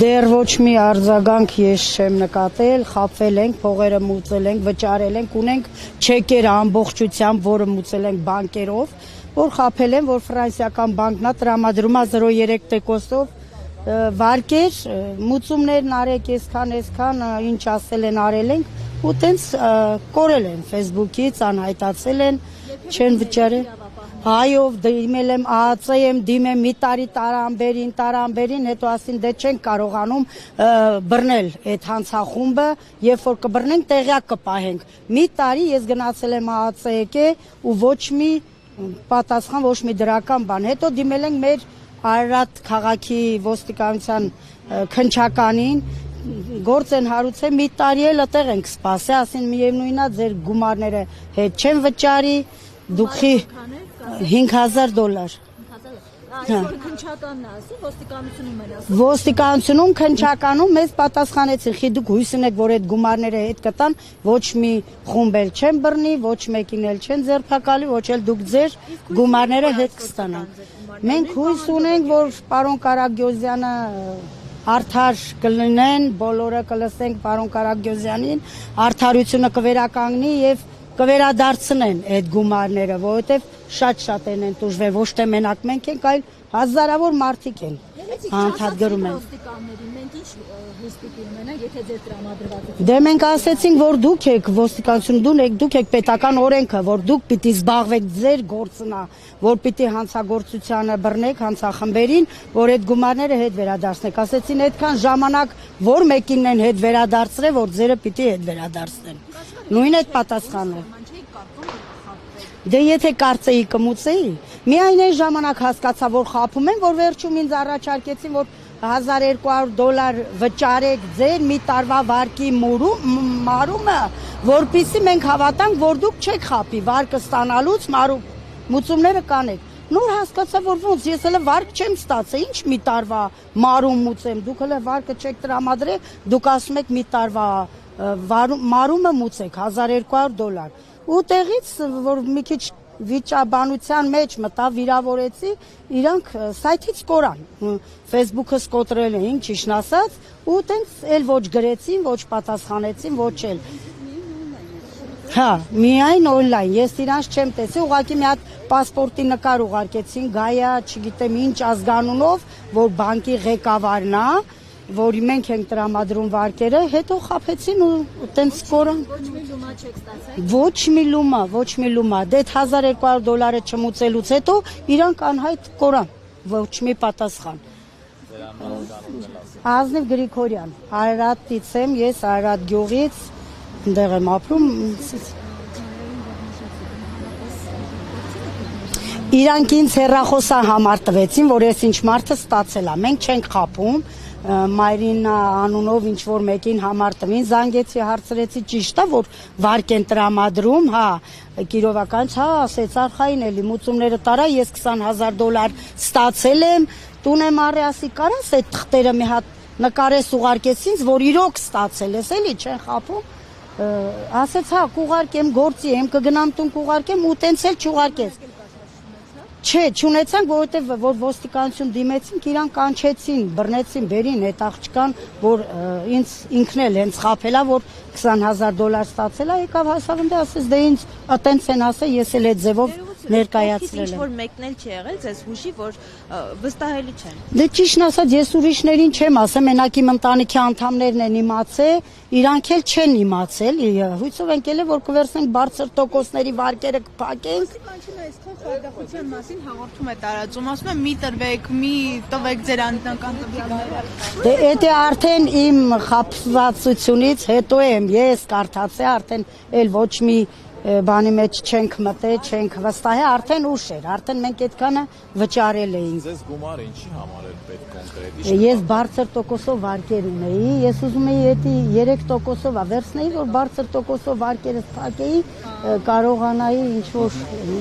Դեռ ոչ մի արձագանք ես չեմ նկատել, խաբվել ենք, փողերը մուծել ենք, վճարել ենք, ունենք չեկեր ամբողջությամբ, որը մուծել ենք բանկերով, որ խաբել են, որ ֆրանսիական բանկն է տրամադրում է 0.3 տոկոսով վարկեր, մուծումներն արեք, այսքան, ինչ ասել են արել ենք, ու տենց կորել են Facebook-ից, անհայտացել են, չեն վճարել։ Այո, դիմել եմ ԱԱՑ եմ, դիմեմ մի տարի տարամբերին, հետո ասին դե չենք կարողանում բռնել այդ հանցախումբը, երբ որ կբռնենք տեղյակ կպահենք։ Մի տարի ես գնացել եմ ԱԱՑ եկե ու ոչ մի պատասխան, ոչ մի դրական բան։ Հետո դիմել ենք մեր Արարատ քաղաքի ոստիկանության քննչականին, գործ են հարուցել, մի տարի էլ այդտեղ ենք սպասել, ասին միևնույնն է ձեր գումարները հետ չեն վճարի, դուք $5,000 Ոստիկանությունում քննչականում մեզ պատասխանեցին, խի դուք հույս ունեք, որ այդ գումարները հետ կտան, ոչ մի խումբ էլ չեն բռնի, ոչ մեկին էլ չեն ձերբակալի, ոչ էլ դուք ձեր գումարները հետ կստանաք։ Մենք հույս ունենք, որ պարոն Կարագյոզյանը արդար կլինեն, բոլորը կլսենք պարոն Կարագյոզյանին, արդարությունը կվերականգնի եւ կվերադարձնեն այդ գումարները, որովհետեւ շատ են տուժվել, ոչ թե մենակ մենք ենք, այլ հազարավոր մարդիկ են անդադգրում են։ Դե մենք ասեցինք, որ դուք եք ոստիկանություն, դուք եք պետական օրենքը, որ դուք պիտի զբաղվեք ձեր գործնա, որ պիտի հանցագործությանը բռնեք հանցախմբերին, որ այդ գումարները հետ վերադարձնեք։ Ասեցին այդքան ժամանակ որ մեկին են հետ վերադարձրել, որ ձերը պիտի հետ վերադարձնեն։ Նույն այդ պատասխանը։ Դե եթե կարծեի կմուծեի, միայն այն ժամանակ հասկացա, որ խաբում են, որ վերջում ինձ առաջարկեցին, որ $1,200 վճարեք ձեր մի տարվա վարկի մարումը, որպեսզի մենք հավատանք, որ դուք չեք խաբի, վարկը ստանալուց մուծումները կանեք։ Նոր հասկացա, որ ոնց ես հələ վարկ չեմ ստացել, ինչ մի տարվա մարում մուծեմ, դուք հələ վարկը չեք տրամադրել, դուք ասում եք մի տարվա մարումը մուծեք $1,200 ու տեղից, որ մի քիչ վիճաբանության մեջ մտա, վիրավորեցի, իրանք սայթից կորան, Facebook-ըս կոտրել էին, ճիշտն ասած, ու տենց էլ ոչ գրեցին, ոչ պատասխանեցին, ոչ էլ։ Հա, միայն օնլայն, ես իրանց չեմ տեսել, ուղղակի մի հատ պասպորտի նկար ուղարկեցին, Գայա, չգիտեմ ինչ ազգանունով, որ բանկի ղեկավարն է, որ մենք ենք տրամադրում վարկերը, հետո խաբեցին ու տենց կորան։ Ոչ մի լումա, դե $1,200 չմուծելուց հետո իրանք անհայտ կորան, ոչ մի պատասխան։ Ազնիվ Գրիգորյան, Արարատից եմ, ես Արարատ գյուղից, այնտեղ եմ ապրում։ Իրանք ինձ հեռախոսա համար տվեցին, որ ես ինչ մարդը ստացել է, մենք չենք խաբում, Մայրինա անունով ինչ որ մեկին համար տվին, զանգեցի, հարցրեցի, ճիշտ է, որ վարկ են տրամադրում, հա, Կիրովական, հա, ասեց արխային էլի, մուծումները տարա, ես $20,000 ստացել եմ, տուն եմ առի, ասի, կարաս այդ թղթերը մի հատ նկարես ուղարկես ինձ, որ իրոք ստացել ես, էլի, չեն խաբում, ասեց, հա, կուղարկեմ, գործի եմ, կգնամ տուն կուղարկեմ, ու տենց էլ չուղարկես։ Չէ, չունեցանք, որովհետև որ ոստիկանություն դիմեցինք, իրան կանչեցին, բռնեցին, բերին այդ աղջկան, որ ինքն էլ հենց խաբել է, որ $20,000 ստացել է, եկավ հասավ ընդ ասես, դե ինձ տենց են ասել, ես էլ այդ ձևով ներկայացրել եմ։ Որ մեկն էլ չի եղել, ձեզ հուշի, որ վստահելի չեն։ Դե ճիշտն ասած, ես ուրիշներին չեմ ասել, մենակ իմ ընտանիքի անդամներն են իմացել, իրանք էլ չեն իմացել, հույսով ենք ելել, որ կվերցնենք բարձր տոկոսների վարկերը կփակենք։ Այսքան խարդախության մասին հաղորդում է տարածում, ասում է մի տրվեք, մի տվեք ձեր անձնական տվյալները։ Դե դա արդեն իմ խաբվածությունից հետո եմ ես կարդացել, արդեն էլ ոչ մի բանի մեջ չենք մտել, չենք վստահել, արդեն ուշ էր, արդեն մենք այդքանը վճարել էինք։ Ձեզ գումարը ինչի համար էր պետք կոնկրետ։ Ես բարձր տոկոսով վարկեր ունեի, ես ուզում էի դա 3%-ով վերցնեի, որ բարձր տոկոսով վարկերս փակեի, կարողանայի ինչ որ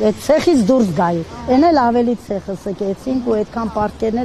այդ ցեխից դուրս գայի։ Էն էլ ավելի ցեխը սկեցինք ու այդքան պարտքերն